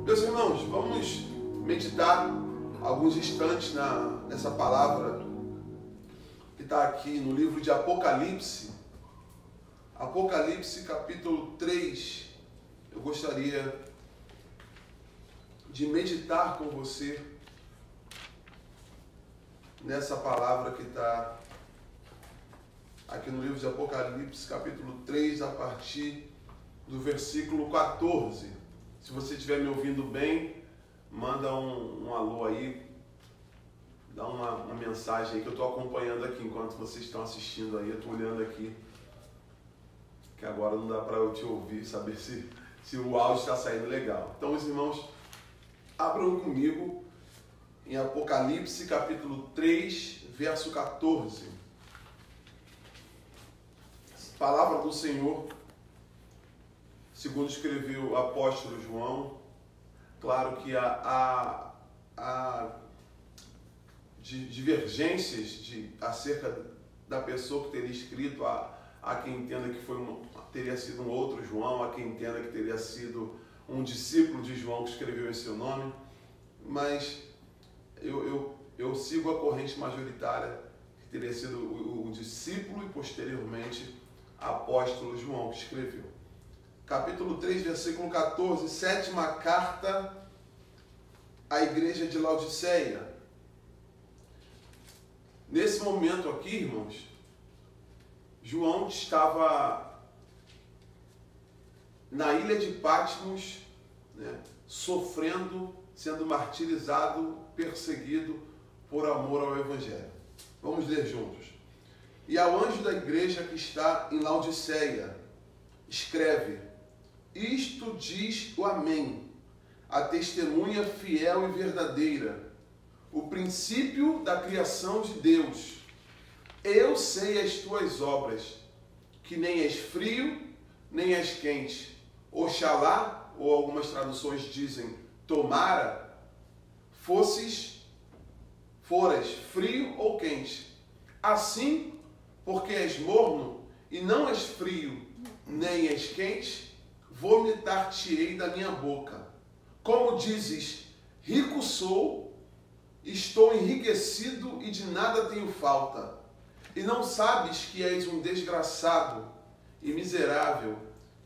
Meus irmãos, vamos meditar alguns instantes nessa palavra que está aqui no livro de Apocalipse. Apocalipse capítulo 3. Eu gostaria de meditar com você nessa palavra que está aqui no livro de Apocalipse capítulo 3, a partir do versículo 14. Se você estiver me ouvindo bem, manda um alô aí, dá uma mensagem aí que eu estou acompanhando aqui enquanto vocês estão assistindo aí. Eu estou olhando aqui, que agora não dá para eu te ouvir, saber se o áudio está saindo legal. Então, os irmãos, abram comigo em Apocalipse capítulo 3, verso 14. Palavra do Senhor, segundo escreveu o apóstolo João. Claro que há divergências acerca da pessoa que teria escrito. Há quem entenda que teria sido um outro João, há quem entenda que teria sido um discípulo de João que escreveu em seu nome, mas eu sigo a corrente majoritária que teria sido o discípulo e posteriormente apóstolo João que escreveu. Capítulo 3, versículo 14, sétima carta à igreja de Laodiceia. Nesse momento aqui, irmãos, João estava na ilha de Patmos, sofrendo, sendo martirizado, perseguido por amor ao Evangelho. Vamos ler juntos. E ao anjo da igreja que está em Laodiceia, escreve: isto diz o Amém, a testemunha fiel e verdadeira, o princípio da criação de Deus. Eu sei as tuas obras, que nem és frio, nem és quente. Oxalá, ou algumas traduções dizem, tomara, foras frio ou quente. Assim, porque és morno, e não és frio, nem és quente, vomitar-te-ei da minha boca. Como dizes, rico sou, estou enriquecido e de nada tenho falta. E não sabes que és um desgraçado, e miserável,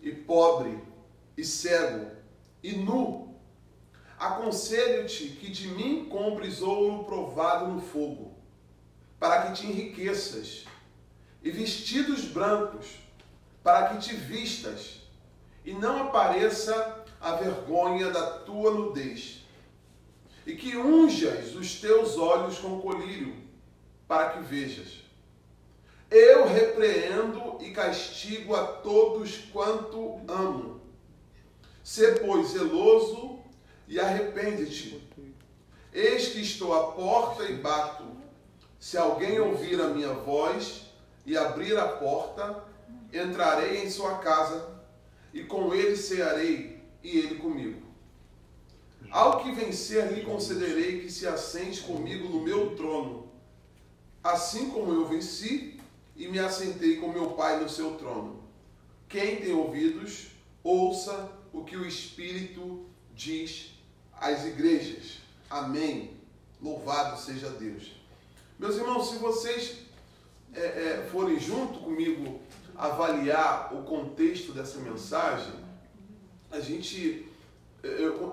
e pobre, e cego, e nu. Aconselho-te que de mim compres ouro provado no fogo, para que te enriqueças, e vestidos brancos, para que te vistas, e não apareça a vergonha da tua nudez. E que unjas os teus olhos com colírio, para que vejas. Eu repreendo e castigo a todos quanto amo. Sê, pois, zeloso e arrepende-te. Eis que estou à porta e bato. Se alguém ouvir a minha voz e abrir a porta, entrarei em sua casa, e com ele cearei, e ele comigo. Ao que vencer, lhe concederei que se assente comigo no meu trono, assim como eu venci e me assentei com meu Pai no seu trono. Quem tem ouvidos, ouça o que o Espírito diz às igrejas. Amém. Louvado seja Deus. Meus irmãos, se vocês forem junto comigo avaliar o contexto dessa mensagem,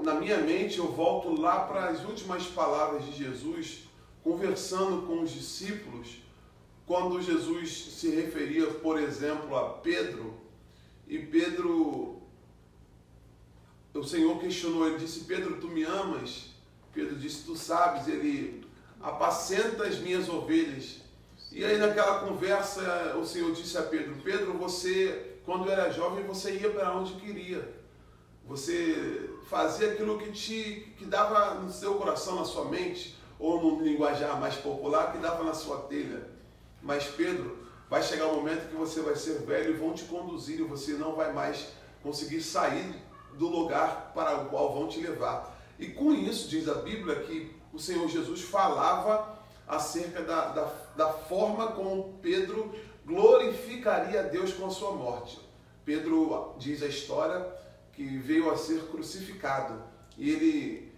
na minha mente eu volto lá para as últimas palavras de Jesus, conversando com os discípulos, quando Jesus se referia, por exemplo, a Pedro, e Pedro, o Senhor questionou, ele disse: Pedro, tu me amas? Pedro disse: tu sabes. Ele: apacenta as minhas ovelhas. E aí naquela conversa o Senhor disse a Pedro: Pedro, você, quando era jovem, você ia para onde queria. Você fazia aquilo que dava no seu coração, na sua mente, ou no linguajar mais popular, que dava na sua telha. Mas Pedro, vai chegar um momento que você vai ser velho e vão te conduzir, e você não vai mais conseguir sair do lugar para o qual vão te levar. E com isso, diz a Bíblia, que o Senhor Jesus falava acerca da forma como Pedro glorificaria a Deus com a sua morte. Pedro, diz a história, que veio a ser crucificado. e ele,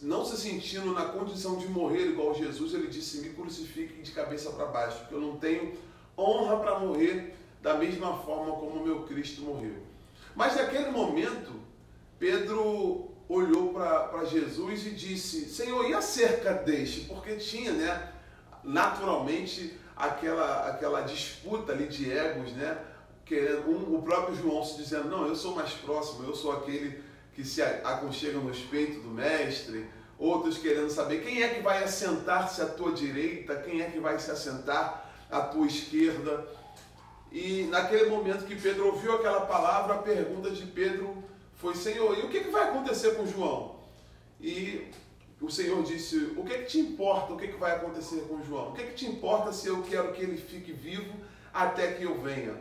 não se sentindo na condição de morrer igual Jesus, ele disse: me crucifiquem de cabeça para baixo, porque eu não tenho honra para morrer da mesma forma como o meu Cristo morreu. Mas naquele momento, Pedro olhou para Jesus e disse: Senhor, e acerca deste? Porque tinha, né, naturalmente aquela disputa ali de egos, né? Querendo, o próprio João se dizendo: não, eu sou mais próximo, eu sou aquele que se aconchega nos peitos do mestre. Outros querendo saber quem é que vai assentar-se à tua direita, quem é que vai se assentar à tua esquerda. E naquele momento que Pedro ouviu aquela palavra, a pergunta de Pedro foi: Senhor, e o que vai acontecer com João? E o Senhor disse: o que te importa o que vai acontecer com João? O que te importa se eu quero que ele fique vivo até que eu venha?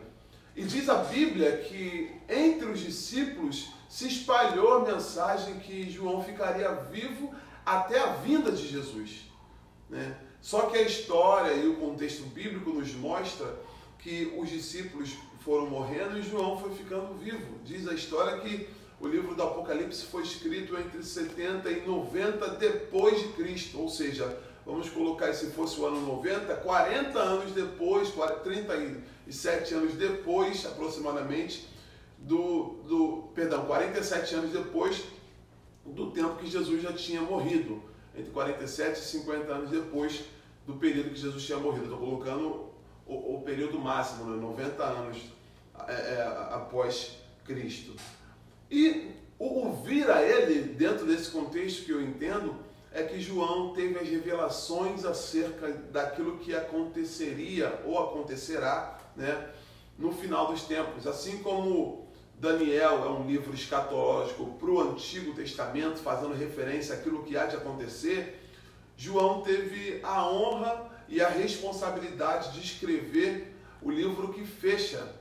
E diz a Bíblia que entre os discípulos se espalhou a mensagem que João ficaria vivo até a vinda de Jesus, né? Só que a história e o contexto bíblico nos mostra que os discípulos foram morrendo e João foi ficando vivo. Diz a história que o livro do Apocalipse foi escrito entre 70 e 90 depois de Cristo, ou seja, vamos colocar, se fosse o ano 90, 40 anos depois, 37 anos depois, aproximadamente, 47 anos depois do tempo que Jesus já tinha morrido, entre 47 e 50 anos depois do período que Jesus tinha morrido. Estou colocando o período máximo, né? 90 anos após Cristo. E o vir a ele, dentro desse contexto que eu entendo, é que João teve as revelações acerca daquilo que aconteceria ou acontecerá, né, no final dos tempos. Assim como Daniel é um livro escatológico para o Antigo Testamento, fazendo referência àquilo que há de acontecer, João teve a honra e a responsabilidade de escrever o livro que fecha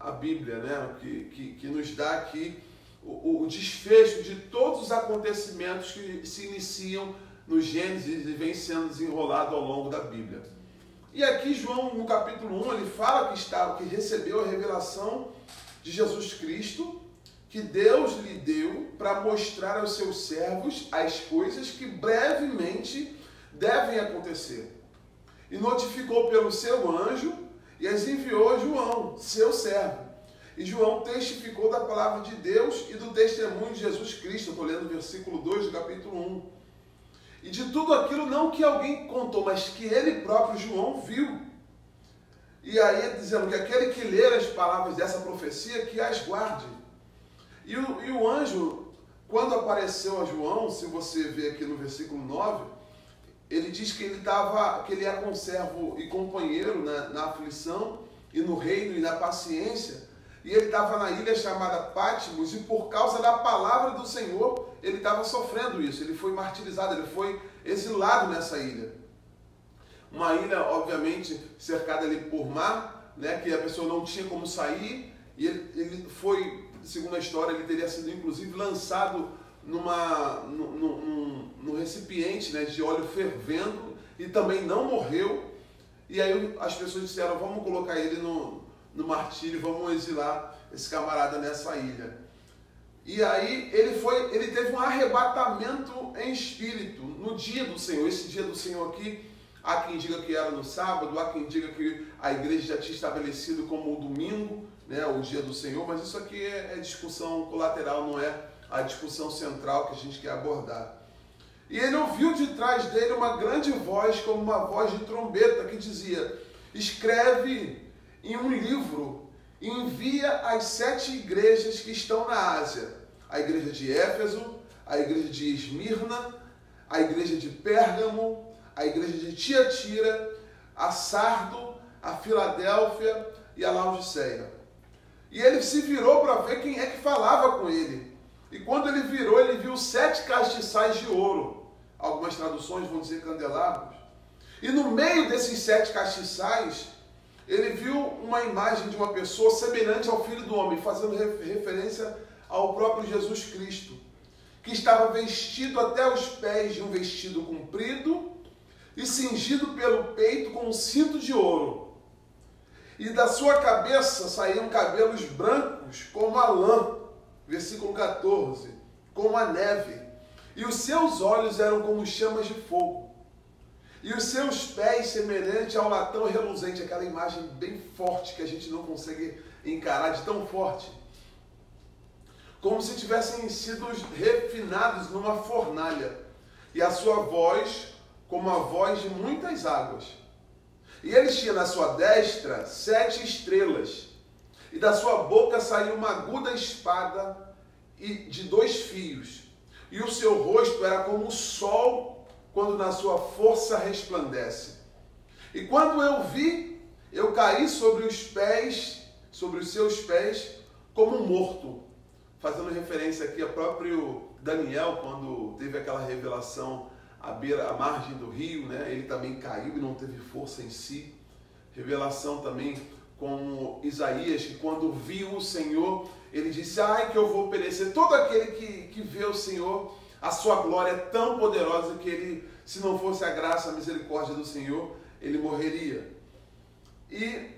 a Bíblia, né? que nos dá aqui o desfecho de todos os acontecimentos que se iniciam no Gênesis e vem sendo desenrolado ao longo da Bíblia. E aqui João, no capítulo 1, ele fala que recebeu a revelação de Jesus Cristo, que Deus lhe deu para mostrar aos seus servos as coisas que brevemente devem acontecer. E notificou pelo seu anjo e as enviou a João, seu servo. E João testificou da palavra de Deus e do testemunho de Jesus Cristo. Eu estou lendo o versículo 2 do capítulo 1. E de tudo aquilo não que alguém contou, mas que ele próprio, João, viu. E aí dizendo que aquele que ler as palavras dessa profecia, que as guarde. E o anjo, quando apareceu a João, se você vê aqui no versículo 9, ele diz que ele é conservo e companheiro na aflição e no reino e na paciência. E ele estava na ilha chamada Patmos, e por causa da palavra do Senhor, ele estava sofrendo isso. Ele foi martirizado, ele foi exilado nessa ilha. Uma ilha, obviamente, cercada ali por mar, né, que a pessoa não tinha como sair, e ele foi, segundo a história, ele teria sido inclusive lançado num recipiente, né, de óleo fervendo, e também não morreu. E aí as pessoas disseram: vamos colocar ele no martírio, vamos exilar esse camarada nessa ilha. E aí ele teve um arrebatamento em espírito no dia do Senhor. Esse dia do Senhor aqui, há quem diga que era no sábado, há quem diga que a igreja já tinha estabelecido como o domingo, né, o dia do Senhor, mas isso aqui é discussão colateral, não é a discussão central que a gente quer abordar. E ele ouviu de trás dele uma grande voz, como uma voz de trombeta, que dizia: escreve em um livro e envia às 7 igrejas que estão na Ásia: a igreja de Éfeso, a igreja de Esmirna, a igreja de Pérgamo, a igreja de Tiatira, a Sardo, a Filadélfia e a Laodiceia. E ele se virou para ver quem é que falava com ele. E quando ele virou, ele viu 7 castiçais de ouro. Algumas traduções vão dizer candelabros. E no meio desses 7 castiçais, ele viu uma imagem de uma pessoa semelhante ao Filho do Homem, fazendo referência ao próprio Jesus Cristo, que estava vestido até os pés de um vestido comprido e cingido pelo peito com um cinto de ouro. E da sua cabeça saíam cabelos brancos como a lã. Versículo 14. como a neve, e os seus olhos eram como chamas de fogo, e os seus pés semelhante ao latão reluzente, aquela imagem bem forte que a gente não consegue encarar de tão forte, como se tivessem sido refinados numa fornalha, e a sua voz como a voz de muitas águas. E ele tinha na sua destra 7 estrelas, e da sua boca saiu uma aguda espada de 2 fios, e o seu rosto era como o sol quando na sua força resplandece. E quando eu vi, eu caí sobre os seus pés, como morto. Fazendo referência aqui a próprio Daniel, quando teve aquela revelação à margem do rio, né? Ele também caiu e não teve força em si. Revelação também como Isaías, que quando viu o Senhor, ele disse, ai que eu vou perecer. Todo aquele que vê o Senhor, a sua glória é tão poderosa que ele, se não fosse a graça, a misericórdia do Senhor, ele morreria. E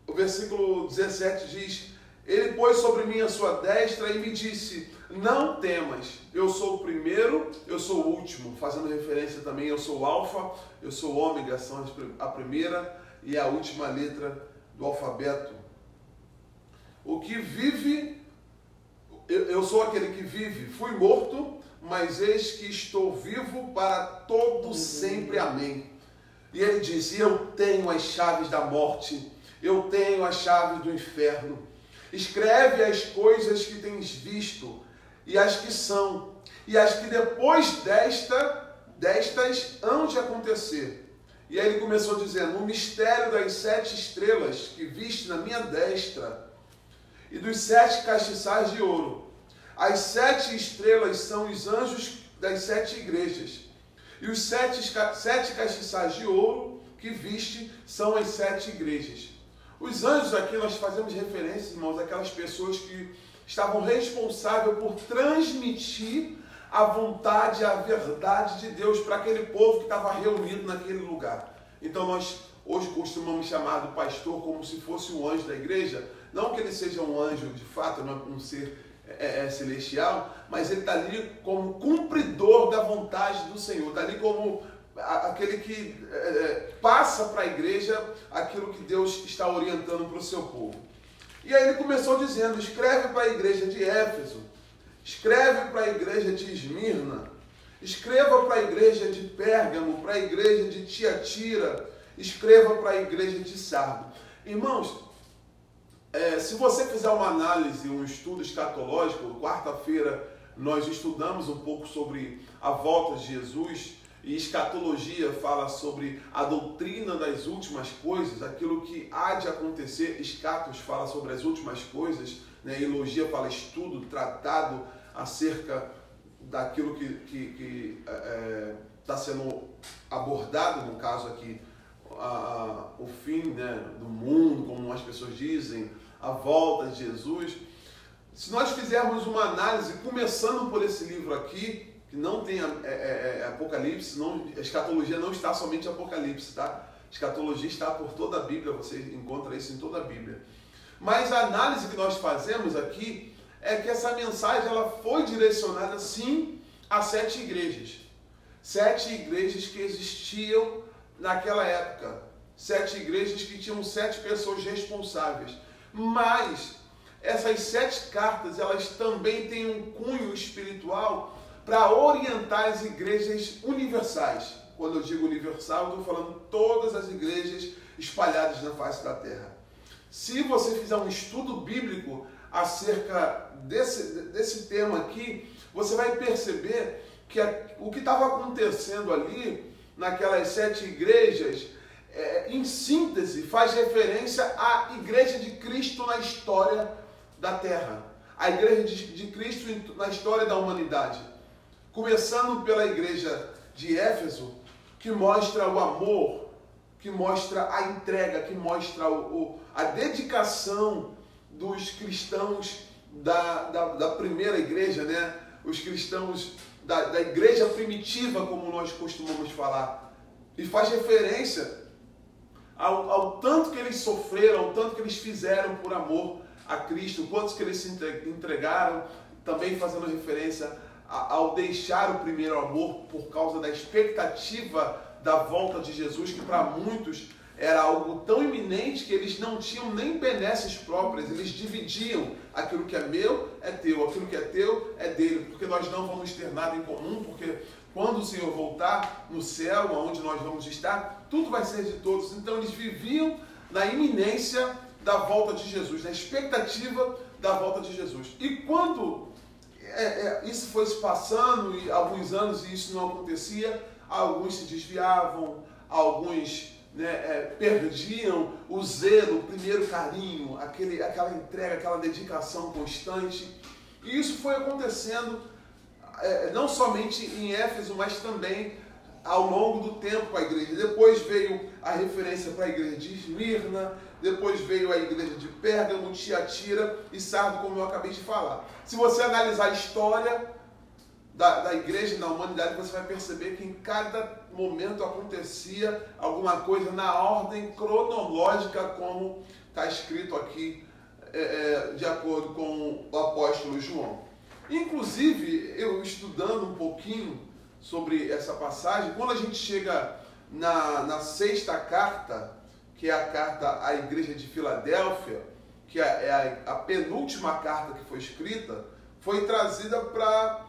o versículo 17 diz, ele pôs sobre mim a sua destra e me disse, não temas, eu sou o primeiro, eu sou o último, fazendo referência também, eu sou o alfa, eu sou o ômega, são a primeira e a última letra do alfabeto. O que vive, eu sou aquele que vive, fui morto, mas eis que estou vivo para todo sempre, amém. E ele disse, eu tenho as chaves da morte, eu tenho as chaves do inferno. Escreve as coisas que tens visto, e as que são, e as que depois destas hão de acontecer. E aí ele começou dizendo, o mistério das 7 estrelas que viste na minha destra, e dos 7 castiçais de ouro. As 7 estrelas são os anjos das 7 igrejas, e os 7 castiçais de ouro que viste são as 7 igrejas. Os anjos aqui nós fazemos referência, irmãos, àquelas pessoas que estavam responsáveis por transmitir a vontade, a verdade de Deus para aquele povo que estava reunido naquele lugar. Então nós hoje costumamos chamar do pastor como se fosse um anjo da igreja, não que ele seja um anjo de fato, não é um ser celestial, mas ele está ali como cumpridor da vontade do Senhor, está ali como aquele que passa para a igreja aquilo que Deus está orientando para o seu povo. E aí ele começou dizendo, escreve para a igreja de Éfeso, escreve para a igreja de Esmirna, escreva para a igreja de Pérgamo, para a igreja de Tiatira, escreva para a igreja de Sardo. Irmãos, se você fizer uma análise, um estudo escatológico, quarta-feira nós estudamos um pouco sobre a volta de Jesus, e escatologia fala sobre a doutrina das últimas coisas, aquilo que há de acontecer. Escatos fala sobre as últimas coisas, né? Elogia fala estudo, tratado acerca daquilo que está sendo abordado, no caso aqui, o fim, né, do mundo, como as pessoas dizem, a volta de Jesus. Se nós fizermos uma análise, começando por esse livro aqui, que não tem Apocalipse, a escatologia não está somente em Apocalipse, tá? Escatologia está por toda a Bíblia, você encontra isso em toda a Bíblia. Mas a análise que nós fazemos aqui é que essa mensagem ela foi direcionada sim a 7 igrejas. 7 igrejas que existiam naquela época. 7 igrejas que tinham 7 pessoas responsáveis. Mas essas 7 cartas, elas também têm um cunho espiritual para orientar as igrejas universais. Quando eu digo universal, eu estou falando todas as igrejas espalhadas na face da terra. Se você fizer um estudo bíblico acerca desse tema aqui, você vai perceber que o que estava acontecendo ali, naquelas 7 igrejas, em síntese, faz referência à igreja de Cristo na história da terra. A igreja de Cristo na história da humanidade. Começando pela igreja de Éfeso, que mostra o amor, que mostra a entrega, que mostra a dedicação dos cristãos da primeira igreja, né? Os cristãos da igreja primitiva, como nós costumamos falar. E faz referência ao tanto que eles sofreram, ao tanto que eles fizeram por amor a Cristo, quantos que eles se entregaram, também fazendo referência ao deixar o primeiro amor por causa da expectativa da volta de Jesus, que para muitos era algo tão iminente que eles não tinham nem benesses próprias, eles dividiam: aquilo que é meu é teu, aquilo que é teu é dele, porque nós não vamos ter nada em comum, porque quando o Senhor voltar no céu, onde nós vamos estar, tudo vai ser de todos. Então eles viviam na iminência da volta de Jesus, na expectativa da volta de Jesus. E quando isso foi se passando, e alguns anos, e isso não acontecia, alguns se desviavam, alguns perdiam o zelo, o primeiro carinho, aquela entrega, aquela dedicação constante. E isso foi acontecendo não somente em Éfeso, mas também ao longo do tempo com a igreja. Depois veio a referência para a igreja de Esmirna, depois veio a igreja de Pérgamo, Tiatira e Sardo, como eu acabei de falar. Se você analisar a história da igreja e da humanidade, você vai perceber que em cada momento acontecia alguma coisa na ordem cronológica, como está escrito aqui, de acordo com o apóstolo João. Inclusive, eu estudando um pouquinho sobre essa passagem, quando a gente chega na sexta carta, que é a carta à igreja de Filadélfia, que é a penúltima carta que foi escrita, foi trazida para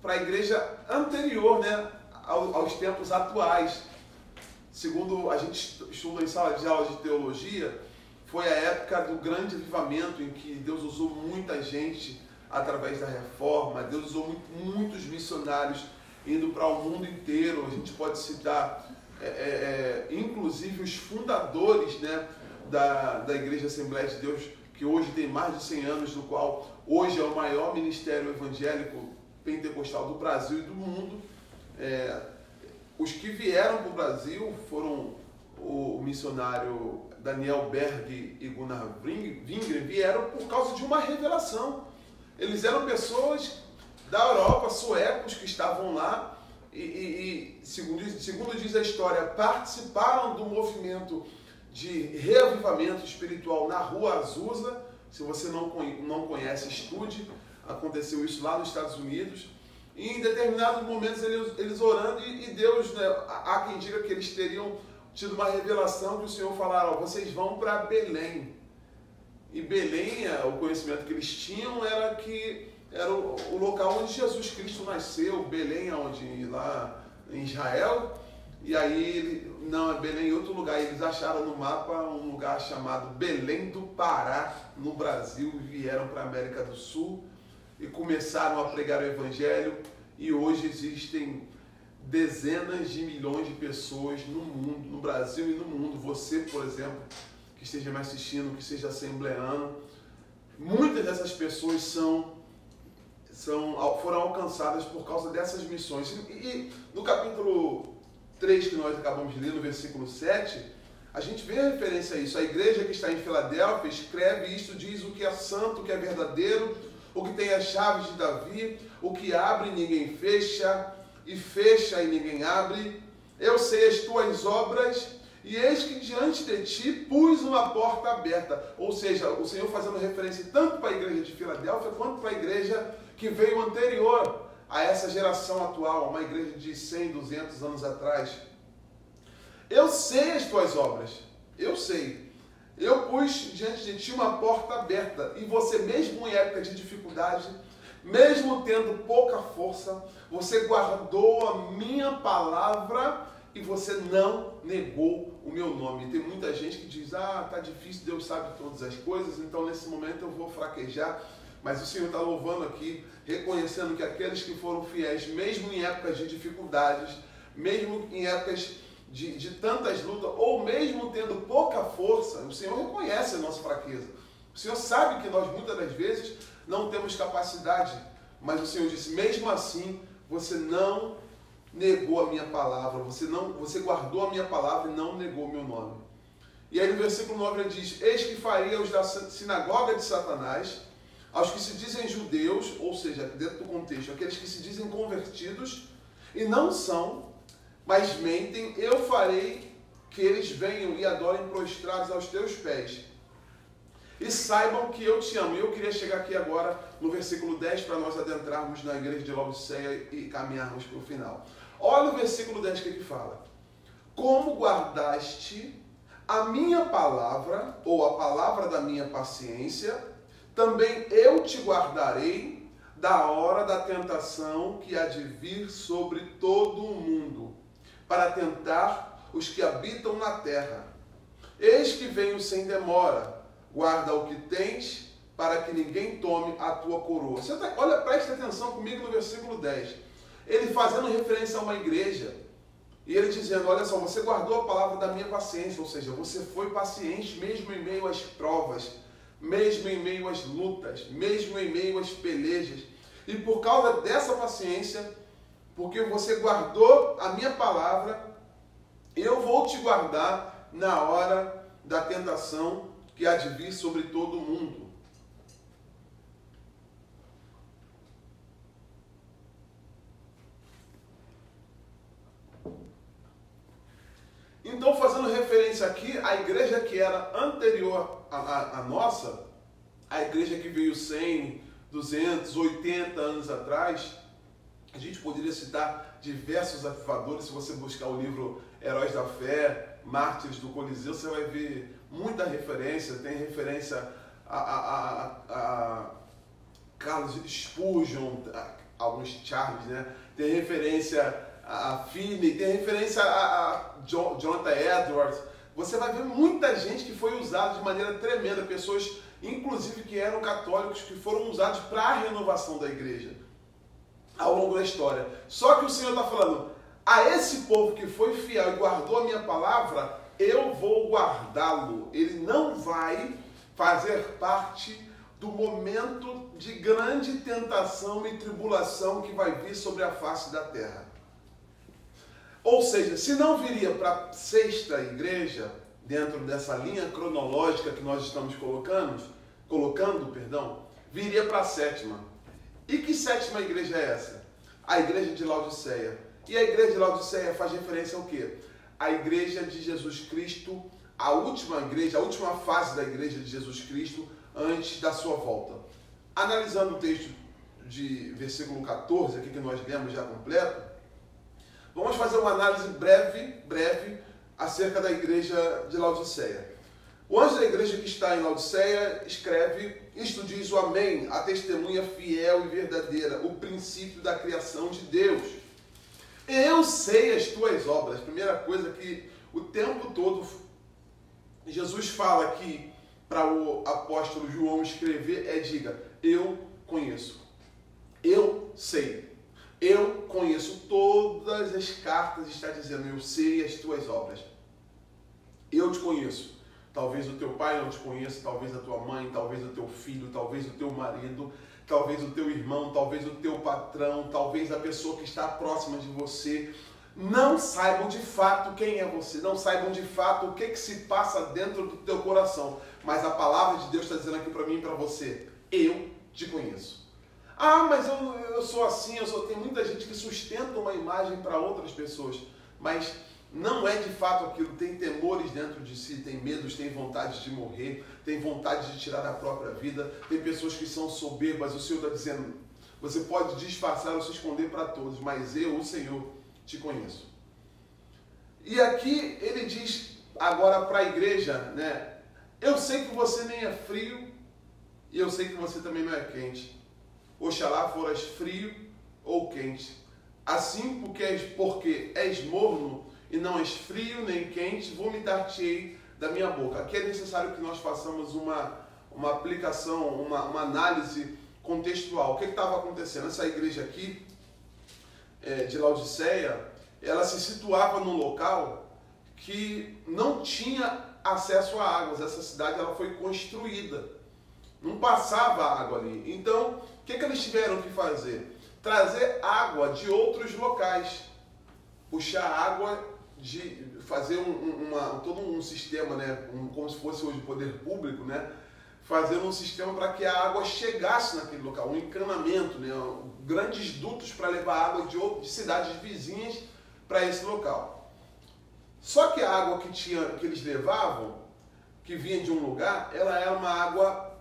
a igreja anterior, aos tempos atuais. Segundo a gente estuda em sala de aula de teologia, foi a época do grande avivamento, em que Deus usou muita gente através da reforma. Deus usou muitos missionários indo para o mundo inteiro. A gente pode citar inclusive os fundadores da Igreja Assembleia de Deus, que hoje tem mais de 100 anos, do qual hoje é o maior ministério evangélico pentecostal do Brasil e do mundo. Os que vieram para o Brasil foram o missionário Daniel Berg e Gunnar Wingren, vieram por causa de uma revelação. Eles eram pessoas da Europa, suecos, que estavam lá e segundo diz a história, participaram do movimento de reavivamento espiritual na Rua Azusa. Se você não conhece, estude. Aconteceu isso lá nos Estados Unidos. E em determinados momentos eles orando, e Deus, há quem diga que eles teriam tido uma revelação que o Senhor falaram: vocês vão para Belém. E Belém, o conhecimento que eles tinham era que era o local onde Jesus Cristo nasceu. Belém, onde lá em Israel. E aí, não, é Belém em outro lugar. Eles acharam no mapa um lugar chamado Belém do Pará, no Brasil, e vieram para a América do Sul e começaram a pregar o Evangelho. E hoje existem dezenas de milhões de pessoas no mundo, no Brasil e no mundo. Você, por exemplo, que esteja me assistindo, que seja assembleano, muitas dessas pessoas foram alcançadas por causa dessas missões. E no capítulo 3 que nós acabamos de ler, no versículo 7, a gente vê a referência a isso. A igreja que está em Filadélfia escreve isto, diz: o que é santo, o que é verdadeiro, o que tem as chaves de Davi, o que abre e ninguém fecha, e fecha e ninguém abre. Eu sei as tuas obras, e eis que diante de ti pus uma porta aberta. Ou seja, o Senhor fazendo referência tanto para a igreja de Filadélfia, quanto para a igreja que veio anterior a essa geração atual, uma igreja de 100, 200 anos atrás. Eu sei as tuas obras, eu sei. Eu pus diante de ti uma porta aberta, e você, mesmo em época de dificuldade, mesmo tendo pouca força, você guardou a minha palavra e você não negou o meu nome. E tem muita gente que diz: tá difícil, Deus sabe todas as coisas, então nesse momento eu vou fraquejar. Mas o Senhor está louvando aqui, reconhecendo que aqueles que foram fiéis, mesmo em épocas de dificuldades, mesmo em épocas de tantas lutas, ou mesmo tendo pouca força, o Senhor reconhece a nossa fraqueza. O Senhor sabe que nós muitas das vezes não temos capacidade, mas o Senhor disse: mesmo assim, você não negou a minha palavra, você guardou a minha palavra e não negou o meu nome. E aí no versículo 9 ele diz: eis que faria os da sinagoga de Satanás, aos que se dizem judeus, ou seja, dentro do contexto, aqueles que se dizem convertidos e não são, mas mentem, eu farei que eles venham e adorem prostrados aos teus pés. e saibam que eu te amo. E eu queria chegar aqui agora no versículo 10 para nós adentrarmos na igreja de Laodiceia e caminharmos para o final. Olha o versículo 10 que ele fala. Como guardaste a minha palavra, ou a palavra da minha paciência, também eu te guardarei da hora da tentação que há de vir sobre todo o mundo, para tentar os que habitam na terra. Eis que venho sem demora, guarda o que tens, para que ninguém tome a tua coroa. Olha, preste atenção comigo no versículo 10. Ele fazendo referência a uma igreja, e ele dizendo, olha só, você guardou a palavra da minha paciência, ou seja, você foi paciente mesmo em meio às provas, mesmo em meio às lutas, mesmo em meio às pelejas. E por causa dessa paciência, porque você guardou a minha palavra, eu vou te guardar na hora da tentação que há de vir sobre todo o mundo. Então, fazendo referência aqui, a igreja que era anterior à nossa, a igreja que veio 100, 200, 80 anos atrás, a gente poderia citar diversos avivadores. Se você buscar o livro Heróis da Fé, Mártires do Coliseu, você vai ver muita referência. Tem referência a Carlos Spurgeon, alguns Charles, né? Tem referência a Finney, tem referência a Jonathan Edwards. Você vai ver muita gente que foi usada de maneira tremenda, pessoas inclusive que eram católicos, que foram usados para a renovação da igreja ao longo da história. Só que o Senhor está falando, a esse povo que foi fiel e guardou a minha palavra, eu vou guardá-lo. Ele não vai fazer parte do momento de grande tentação e tribulação que vai vir sobre a face da terra. Ou seja, se não viria para a sexta igreja, dentro dessa linha cronológica que nós estamos colocando, viria para a sétima. E que sétima igreja é essa? A igreja de Laodiceia. E a igreja de Laodiceia faz referência ao quê? A igreja de Jesus Cristo, a última igreja, a última fase da igreja de Jesus Cristo antes da sua volta. Analisando o texto de versículo 14, aqui que nós lemos já completo, vamos fazer uma análise breve acerca da igreja de Laodiceia. O anjo da igreja que está em Laodiceia escreve, isto diz o Amém, a testemunha fiel e verdadeira, o princípio da criação de Deus. Eu sei as tuas obras. Primeira coisa que o tempo todo Jesus fala aqui para o apóstolo João escrever é: diga, eu conheço, eu sei, eu conheço. Todas as cartas está dizendo, eu sei as tuas obras, eu te conheço. Talvez o teu pai não te conheça, talvez a tua mãe, talvez o teu filho, talvez o teu marido, talvez o teu irmão, talvez o teu patrão, talvez a pessoa que está próxima de você não saibam de fato quem é você, não saibam de fato o que se passa dentro do teu coração. Mas a palavra de Deus está dizendo aqui para mim e para você, eu te conheço. Ah, mas eu sou assim, tem muita gente que sustenta uma imagem para outras pessoas, mas não é de fato aquilo. Tem temores dentro de si, tem medos, tem vontade de morrer, tem vontade de tirar a própria vida, tem pessoas que são soberbas. O Senhor está dizendo, você pode disfarçar ou se esconder para todos, mas eu, o Senhor, te conheço. E aqui ele diz agora para a igreja, né? Eu sei que você nem é frio e eu sei que você também não é quente. Oxalá foras frio ou quente. Assim, porque és morno e não és frio nem quente, vomitar-te-ei da minha boca. Aqui é necessário que nós façamos uma aplicação, uma análise contextual. O que estava acontecendo? Essa igreja aqui, de Laodiceia, ela se situava num local que não tinha acesso a águas. Essa cidade ela foi construída, não passava água ali. Então, o que eles tiveram que fazer? Trazer água de outros locais, puxar água, fazer todo um sistema, né? Como se fosse hoje o poder público, né? Fazendo um sistema para que a água chegasse naquele local, um encanamento, né? Grandes dutos para levar água de cidades vizinhas para esse local. Só que a água que eles levavam que vinha de um lugar, ela era uma água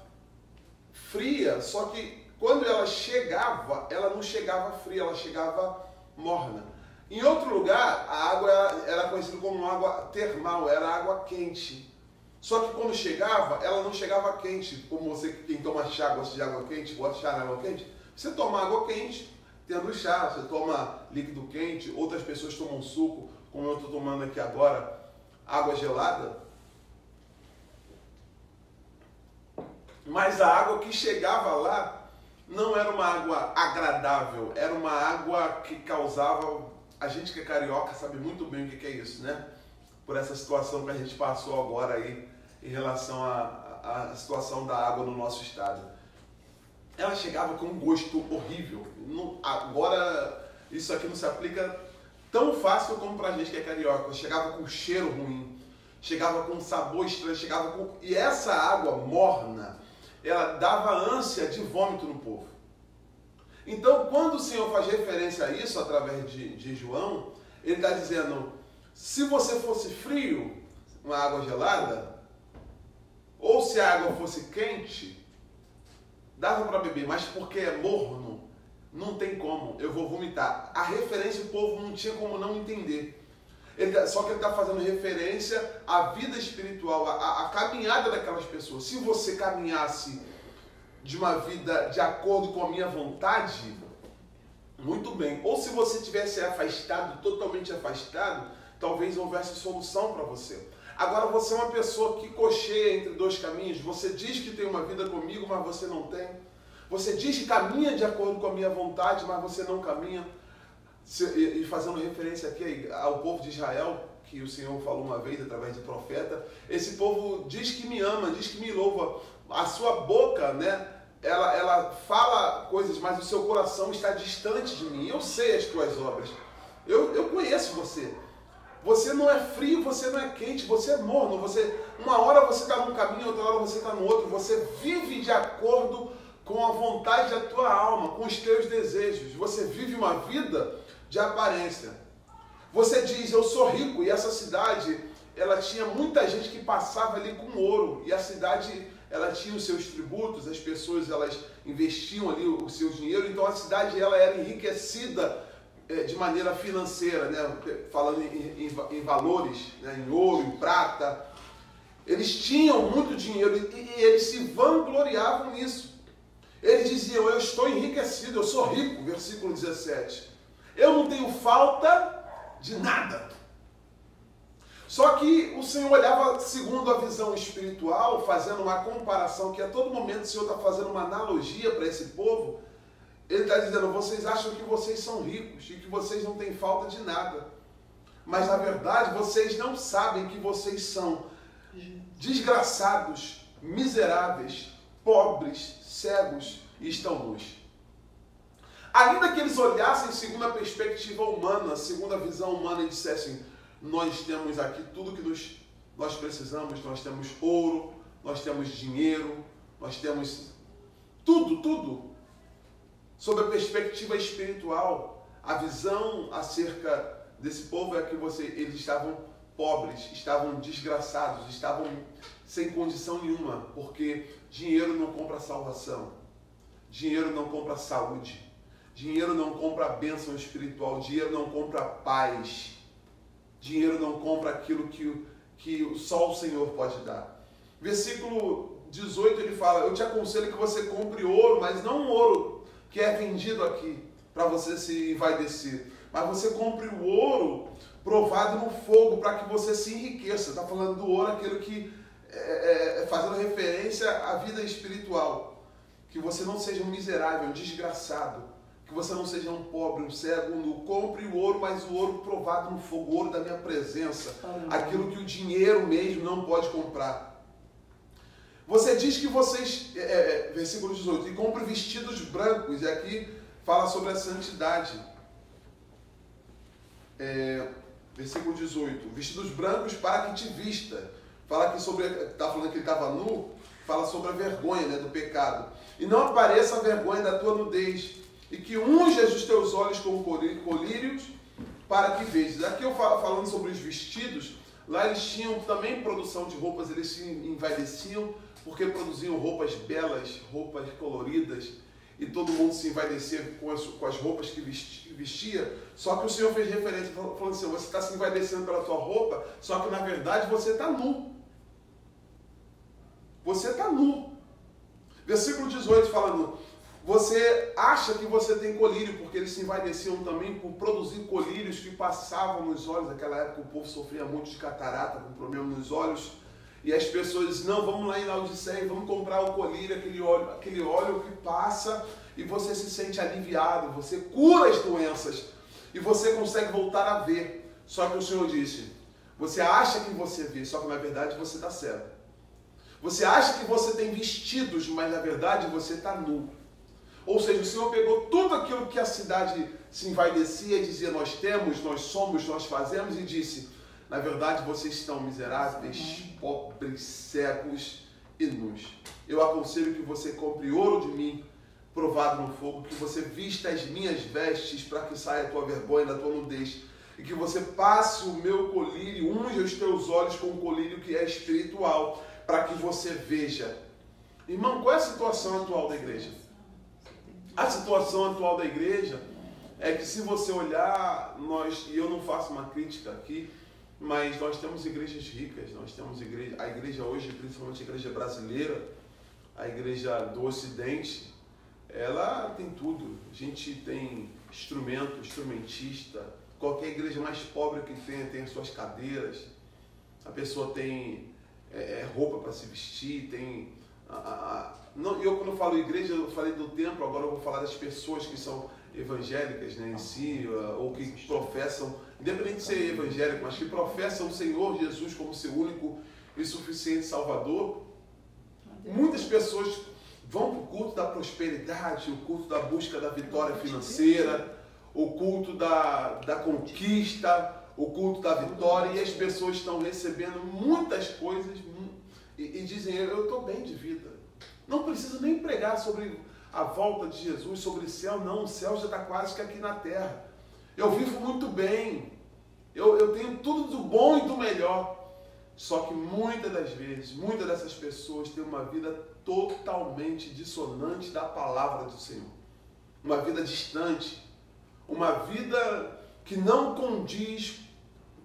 fria, só que quando ela chegava, ela não chegava fria, ela chegava morna. Em outro lugar, a água era conhecida como água termal, era água quente. Só que quando chegava, ela não chegava quente, como você, quem toma chá, gosta de água quente, bota chá na água quente. Você toma água quente, tendo chá, você toma líquido quente, outras pessoas tomam suco, como eu estou tomando aqui agora, água gelada. Mas a água que chegava lá não era uma água agradável, era uma água que causava... A gente que é carioca sabe muito bem o que é isso, né? Por essa situação que a gente passou agora aí em relação à situação da água no nosso estado. Ela chegava com um gosto horrível. Agora, isso aqui não se aplica tão fácil como pra gente que é carioca. Chegava com cheiro ruim, chegava com sabor estranho, E essa água morna, ela dava ânsia de vômito no povo. Então, quando o Senhor faz referência a isso, através de João, ele está dizendo, se você fosse frio, uma água gelada, ou se a água fosse quente, dava para beber, mas porque é morno, não tem como, eu vou vomitar. A referência o povo não tinha como não entender. Só que ele está fazendo referência à vida espiritual, à caminhada daquelas pessoas. Se você caminhasse de uma vida de acordo com a minha vontade, muito bem. Ou se você tivesse afastado, totalmente afastado, talvez houvesse solução para você. Agora você é uma pessoa que cocheia entre dois caminhos. Você diz que tem uma vida comigo, mas você não tem. Você diz que caminha de acordo com a minha vontade, mas você não caminha. E fazendo referência aqui ao povo de Israel, que o Senhor falou uma vez através de profeta, esse povo diz que me ama, diz que me louva. A sua boca, né, ela fala coisas, mas o seu coração está distante de mim. Eu sei as tuas obras. Eu conheço você. Você não é frio, você não é quente, você é morno. Uma hora você está num caminho, outra hora você está no outro. Você vive de acordo com a vontade da tua alma, com os teus desejos. Você vive uma vida de aparência. Você diz, eu sou rico, e essa cidade, ela tinha muita gente que passava ali com ouro, e a cidade, ela tinha os seus tributos, as pessoas, elas investiam ali o seu dinheiro, então a cidade, ela era enriquecida de maneira financeira, né? Falando em valores, né? Em ouro, em prata. Eles tinham muito dinheiro e eles se vangloriavam nisso. Eles diziam, eu estou enriquecido, eu sou rico, versículo 17. Eu não tenho falta de nada. Só que o Senhor olhava segundo a visão espiritual, fazendo uma comparação, que a todo momento o Senhor está fazendo uma analogia para esse povo. Ele está dizendo, vocês acham que vocês são ricos e que vocês não têm falta de nada. Mas na verdade vocês não sabem que vocês são desgraçados, miseráveis, pobres, cegos e estão nus. Ainda que eles olhassem segundo a perspectiva humana, segundo a visão humana e dissessem, nós temos aqui tudo que nós precisamos, nós temos ouro, nós temos dinheiro, nós temos tudo. Sob a perspectiva espiritual, a visão acerca desse povo é que eles estavam pobres, estavam desgraçados, estavam sem condição nenhuma, porque dinheiro não compra salvação, dinheiro não compra saúde, dinheiro não compra bênção espiritual, dinheiro não compra paz, dinheiro não compra aquilo que só o Senhor pode dar. Versículo 18 ele fala, eu te aconselho que você compre ouro, mas não um ouro que é vendido aqui, para você se envaidecer, mas você compre o ouro provado no fogo, para que você se enriqueça. Está falando do ouro, aquilo que fazendo referência à vida espiritual, que você não seja um miserável, um desgraçado, que você não seja um pobre, um cego, um nu. Compre o ouro, mas o ouro provado no fogo, o ouro da minha presença, aquilo que o dinheiro mesmo não pode comprar. Você diz que vocês, versículo 18, e compre vestidos brancos, e aqui fala sobre a santidade. Versículo 18, vestidos brancos para que te vista. Fala aqui sobre, está falando que ele estava nu, fala sobre a vergonha, né, do pecado. E não apareça a vergonha da tua nudez, e que unjas os teus olhos com colírios para que vejas. Aqui eu falando sobre os vestidos, Lá eles tinham também produção de roupas, eles se envaideciam porque produziam roupas belas, roupas coloridas, e todo mundo se envaidecia com as roupas que vestia. Só que o Senhor fez referência, falando assim, você está se envaidecendo pela tua roupa, só que na verdade você está nu. Você está nu. Versículo 18 falando, você acha que você tem colírio, porque eles se envaideciam também por produzir colírios que passavam nos olhos. Naquela época o povo sofria muito de catarata, com problema nos olhos. E as pessoas dizem, não, vamos lá em Laodiceia, vamos comprar o colírio, aquele óleo que passa e você se sente aliviado, você cura as doenças e você consegue voltar a ver. Só que o Senhor disse, você acha que você vê, só que na verdade você está cego. Você acha que você tem vestidos, mas na verdade você está nu. Ou seja, o Senhor pegou tudo aquilo que a cidade se envaidecia e dizia, nós temos, nós somos, nós fazemos, e disse, na verdade, vocês estão miseráveis, pobres, cegos e nus. Eu aconselho que você compre ouro de mim, provado no fogo, que você vista as minhas vestes para que saia a tua vergonha da tua nudez, e que você passe o meu colírio, unja os teus olhos com o colírio que é espiritual, para que você veja. Irmão, qual é a situação atual da igreja? A situação atual da igreja é que, se você olhar, e eu não faço uma crítica aqui, mas nós temos igrejas ricas, nós temos a igreja hoje, principalmente a igreja brasileira, a igreja do Ocidente, ela tem tudo. A gente tem instrumento, instrumentista, qualquer igreja mais pobre que tem as suas cadeiras, a pessoa tem roupa para se vestir, tem... eu quando eu falo igreja, eu falei do templo, agora eu vou falar das pessoas que são evangélicas, né, em si, ou que professam, independente de ser evangélico, mas que professam o Senhor Jesus como seu único e suficiente Salvador. Muitas pessoas vão para o culto da prosperidade, o culto da busca da vitória financeira, o culto da conquista, o culto da vitória, e as pessoas estão recebendo muitas coisas e dizem, eu estou bem de vida. Não preciso nem pregar sobre a volta de Jesus, sobre o céu, não, o céu já está quase que aqui na terra. Eu vivo muito bem, eu tenho tudo do bom e do melhor. Só que muitas das vezes, muitas dessas pessoas têm uma vida totalmente dissonante da palavra do Senhor. Uma vida distante, uma vida que não condiz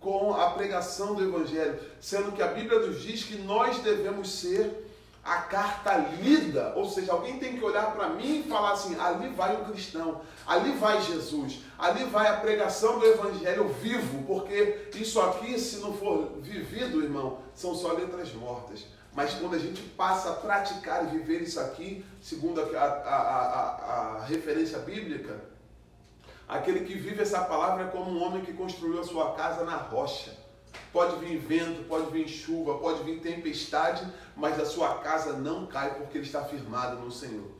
com a pregação do Evangelho, sendo que a Bíblia nos diz que nós devemos ser a carta lida, ou seja, alguém tem que olhar para mim e falar assim, ali vai o cristão, ali vai Jesus, ali vai a pregação do Evangelho vivo, porque isso aqui, se não for vivido, irmão, são só letras mortas. Mas quando a gente passa a praticar e viver isso aqui, segundo a referência bíblica, aquele que vive essa palavra é como um homem que construiu a sua casa na rocha. Pode vir vento, pode vir chuva, pode vir tempestade, mas a sua casa não cai porque ele está firmado no Senhor.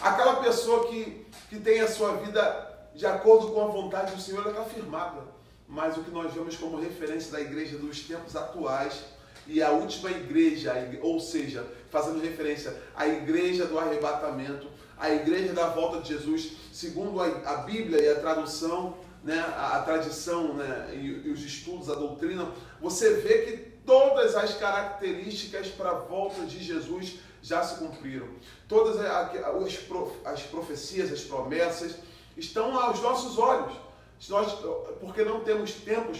Aquela pessoa que tem a sua vida de acordo com a vontade do Senhor, ela está firmada. Mas o que nós vemos como referência da igreja dos tempos atuais e a última igreja, ou seja, fazendo referência à igreja do arrebatamento, a igreja da volta de Jesus, segundo a Bíblia e a tradução, né, a tradição, né, e os estudos, a doutrina, você vê que todas as características para a volta de Jesus já se cumpriram. Todas as profecias, as promessas estão aos nossos olhos. Porque não temos tempo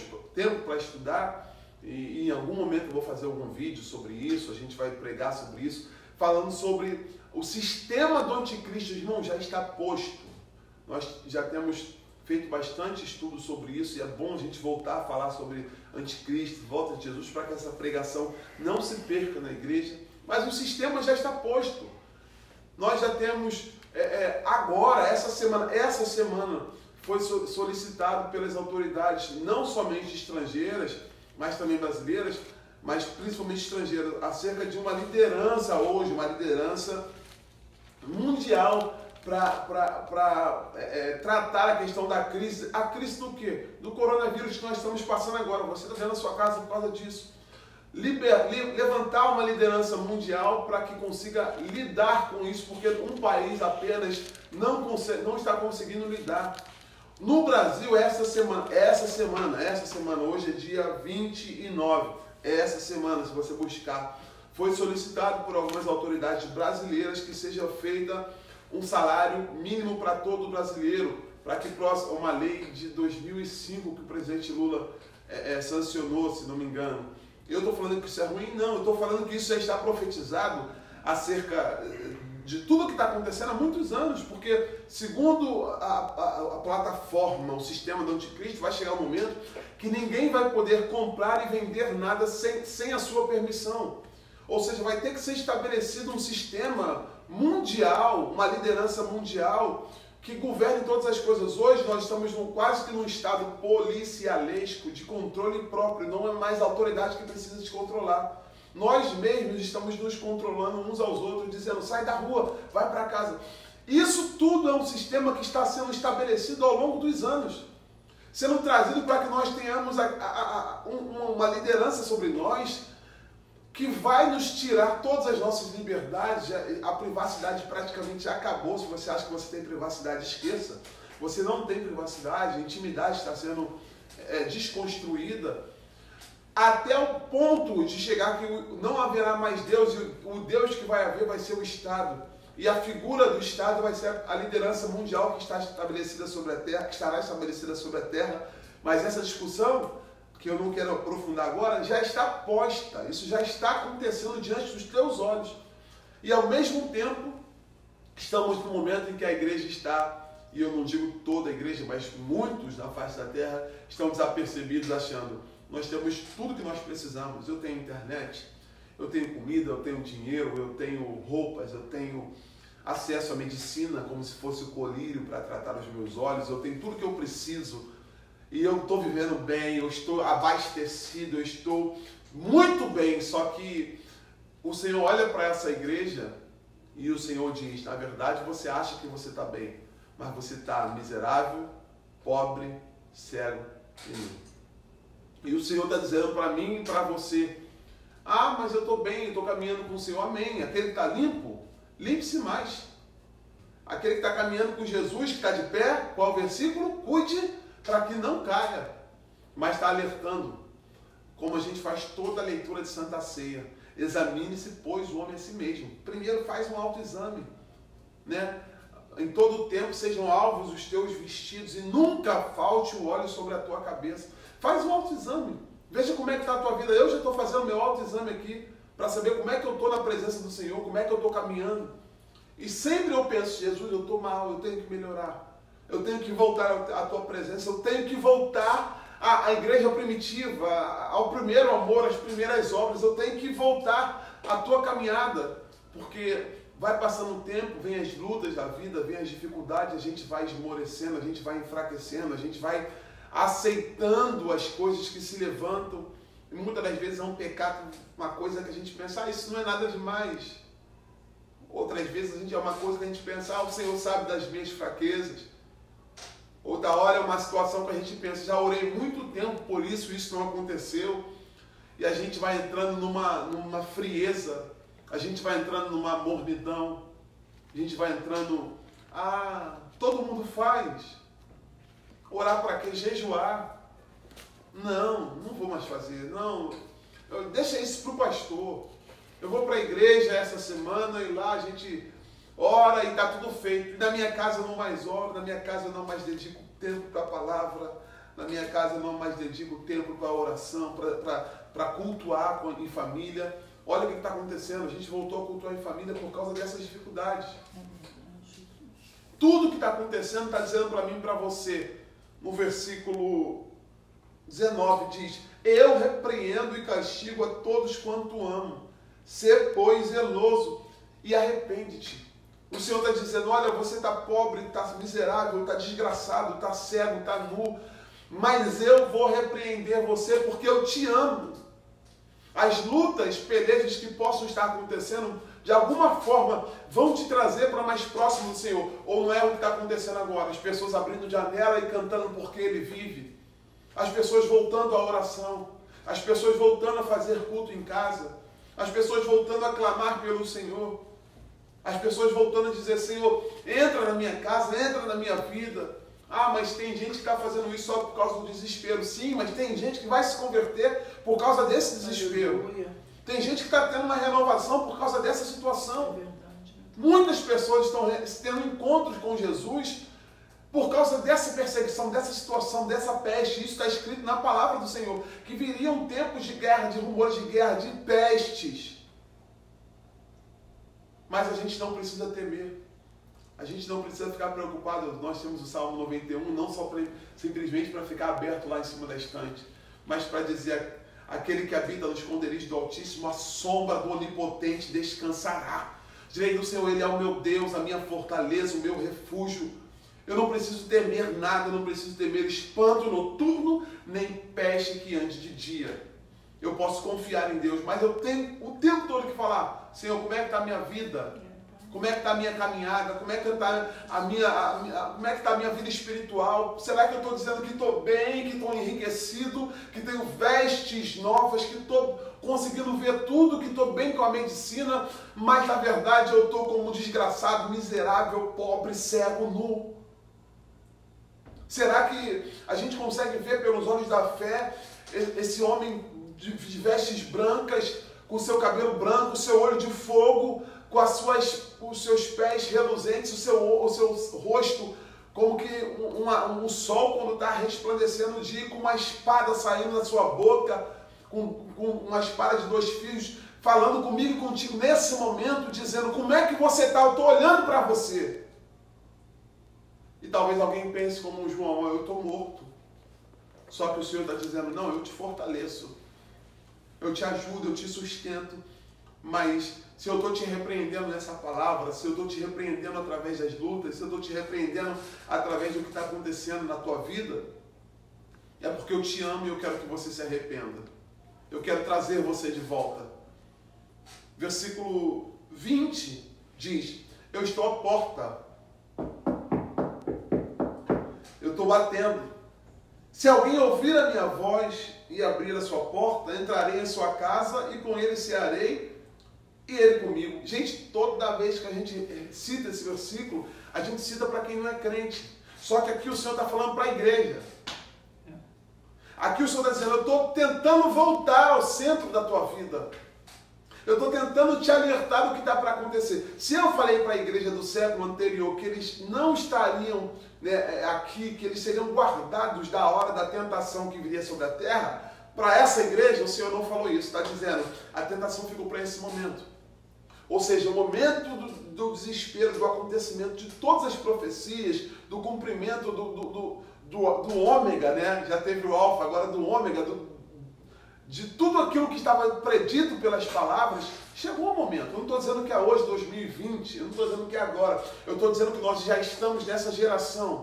para estudar, e em algum momento eu vou fazer algum vídeo sobre isso, a gente vai pregar sobre isso, falando sobre o sistema do anticristo. Irmão, já está posto. Nós já temos feito bastante estudo sobre isso, e é bom a gente voltar a falar sobre anticristo, volta de Jesus, para que essa pregação não se perca na igreja. Mas o sistema já está posto. Nós já temos, agora, essa semana foi solicitado pelas autoridades, não somente estrangeiras, mas também brasileiras, mas principalmente estrangeiras, acerca de uma liderança hoje, uma liderança mundial para tratar a questão da crise. A crise do quê? Do coronavírus que nós estamos passando agora. Você está dentro da sua casa por causa disso. Levantar uma liderança mundial para que consiga lidar com isso, porque um país apenas não está conseguindo lidar. No Brasil, essa semana, hoje é dia 29, essa semana, se você buscar, foi solicitado por algumas autoridades brasileiras que seja feita um salário mínimo para todo brasileiro, para que uma lei de 2005 que o presidente Lula sancionou, se não me engano. Eu estou falando que isso é ruim? Não, eu estou falando que isso já está profetizado acerca de tudo que está acontecendo há muitos anos, porque segundo a plataforma, o sistema do anticristo, vai chegar um momento que ninguém vai poder comprar e vender nada sem a sua permissão. Ou seja, vai ter que ser estabelecido um sistema mundial, uma liderança mundial que governe todas as coisas. Hoje nós estamos quase que num estado policialesco, de controle próprio, não é mais a autoridade que precisa te controlar. Nós mesmos estamos nos controlando uns aos outros, dizendo, sai da rua, vai para casa. Isso tudo é um sistema que está sendo estabelecido ao longo dos anos, sendo trazido para que nós tenhamos uma liderança sobre nós que vai nos tirar todas as nossas liberdades. A privacidade praticamente já acabou. Se você acha que você tem privacidade, esqueça. Você não tem privacidade, a intimidade está sendo desconstruída, até o ponto de chegar que não haverá mais Deus, e o Deus que vai haver vai ser o Estado. E a figura do Estado vai ser a liderança mundial que está estabelecida sobre a Terra, que estará estabelecida sobre a Terra. Mas essa discussão, que eu não quero aprofundar agora, já está posta. Isso já está acontecendo diante dos teus olhos. E ao mesmo tempo, estamos no momento em que a igreja está, e eu não digo toda a igreja, mas muitos na face da terra estão desapercebidos, achando, nós temos tudo que nós precisamos. Eu tenho internet, eu tenho comida, eu tenho dinheiro, eu tenho roupas, eu tenho acesso à medicina como se fosse o colírio para tratar os meus olhos, eu tenho tudo que eu preciso e eu estou vivendo bem, eu estou abastecido, eu estou muito bem. Só que o Senhor olha para essa igreja e o Senhor diz, na verdade você acha que você está bem, mas você está miserável, pobre, cego e nu. E o Senhor está dizendo para mim e para você, mas eu estou bem, eu estou caminhando com o Senhor, amém. Aquele que está limpo, limpe-se mais. Aquele que está caminhando com Jesus, que está de pé, qual o versículo? Cuide para que não caia. Mas está alertando, como a gente faz toda a leitura de Santa Ceia. Examine-se, pois, o homem a si mesmo. Primeiro faz um autoexame, né? Em todo o tempo sejam alvos os teus vestidos e nunca falte o óleo sobre a tua cabeça. Faz um autoexame. Veja como é que está a tua vida. Eu já estou fazendo meu autoexame aqui para saber como é que eu estou na presença do Senhor, como é que eu estou caminhando. E sempre eu penso, Jesus, eu estou mal, eu tenho que melhorar. Eu tenho que voltar à tua presença, eu tenho que voltar à igreja primitiva, ao primeiro amor, às primeiras obras. Eu tenho que voltar à tua caminhada, porque vai passando o tempo, vem as lutas da vida, vem as dificuldades, a gente vai esmorecendo, a gente vai enfraquecendo, a gente vai aceitando as coisas que se levantam. E muitas das vezes é um pecado, uma coisa que a gente pensa, isso não é nada demais. Outras vezes é uma coisa que a gente pensa, o Senhor sabe das minhas fraquezas. Outra hora é uma situação que a gente pensa, já orei muito tempo por isso, isso não aconteceu. E a gente vai entrando numa frieza, a gente vai entrando numa mornidão, a gente vai entrando, todo mundo faz. Orar para quê? Jejuar. Não vou mais fazer. Não, deixa isso para o pastor. Eu vou para a igreja essa semana e lá a gente ora e está tudo feito. Na minha casa eu não mais oro, na minha casa eu não mais dedico tempo para a palavra, na minha casa eu não mais dedico tempo para a oração, para cultuar em família. Olha o que está acontecendo, a gente voltou a cultuar em família por causa dessas dificuldades. Tudo que está acontecendo está dizendo para mim e para você. No versículo 19 diz, eu repreendo e castigo a todos quanto amo. Sê, pois, zeloso e arrepende-te. O Senhor está dizendo, olha, você está pobre, está miserável, está desgraçado, está cego, está nu, mas eu vou repreender você porque eu te amo. As lutas, pelejas que possam estar acontecendo, de alguma forma, vão te trazer para mais próximo do Senhor. Ou não é o que está acontecendo agora? As pessoas abrindo janela e cantando porque Ele vive. As pessoas voltando à oração. As pessoas voltando a fazer culto em casa. As pessoas voltando a clamar pelo Senhor. As pessoas voltando a dizer, Senhor, entra na minha casa, entra na minha vida. Ah, mas tem gente que está fazendo isso só por causa do desespero. Sim, mas tem gente que vai se converter por causa desse desespero. Tem gente que está tendo uma renovação por causa dessa situação. Muitas pessoas estão tendo encontros com Jesus por causa dessa perseguição, dessa situação, dessa peste. Isso está escrito na palavra do Senhor, que viriam tempos de guerra, de rumores de guerra, de pestes. Mas a gente não precisa temer. A gente não precisa ficar preocupado. Nós temos o Salmo 91, não só simplesmente para ficar aberto lá em cima da estante, mas para dizer: aquele que habita no esconderijo do Altíssimo, a sombra do Onipotente descansará. Direi do Senhor, Ele é o meu Deus, a minha fortaleza, o meu refúgio. Eu não preciso temer nada, eu não preciso temer espanto noturno, nem peste que ande de dia. Eu posso confiar em Deus, mas eu tenho o tempo todo que falar: Senhor, como é que está a minha vida? Como é que está a minha caminhada? Como é que está como é que está a minha vida espiritual? Será que eu estou dizendo que estou bem, que estou enriquecido, que tenho vestes novas, que estou conseguindo ver tudo, que estou bem com a medicina, mas na verdade eu estou como um desgraçado, miserável, pobre, cego, nu? Será que a gente consegue ver pelos olhos da fé esse homem de vestes brancas, com seu cabelo branco, seu olho de fogo, com os seus pés reluzentes, o seu rosto como que um sol quando está resplandecendo o dia, com uma espada saindo da sua boca, com uma espada de 2 fios, falando comigo e contigo nesse momento, dizendo: como é que você está? Eu estou olhando para você. E talvez alguém pense como João: eu estou morto. Só que o Senhor está dizendo: não, eu te fortaleço, eu te ajudo, eu te sustento. Mas se eu estou te repreendendo nessa palavra, se eu estou te repreendendo através das lutas, se eu estou te repreendendo através do que está acontecendo na tua vida, é porque eu te amo e eu quero que você se arrependa. Eu quero trazer você de volta. Versículo 20 diz: eu estou à porta, eu estou batendo. Se alguém ouvir a minha voz e abrir a sua porta, entrarei em sua casa e com ele cearei e ele comigo. Gente, toda vez que a gente cita esse versículo, a gente cita para quem não é crente. Só que aqui o Senhor está falando para a igreja. Aqui o Senhor está dizendo: eu estou tentando voltar ao centro da tua vida. Eu estou tentando te alertar do que está para acontecer. Se eu falei para a igreja do século anterior que eles não estariam aqui, que eles seriam guardados da hora da tentação que viria sobre a terra, para essa igreja o Senhor não falou isso. Está dizendo: a tentação ficou para esse momento. Ou seja, o momento do desespero, do acontecimento de todas as profecias, do cumprimento do ômega, né? Já teve o alfa, agora do ômega, de tudo aquilo que estava predito pelas palavras, chegou o momento. Eu não estou dizendo que é hoje, 2020, eu não estou dizendo que é agora, eu estou dizendo que nós já estamos nessa geração.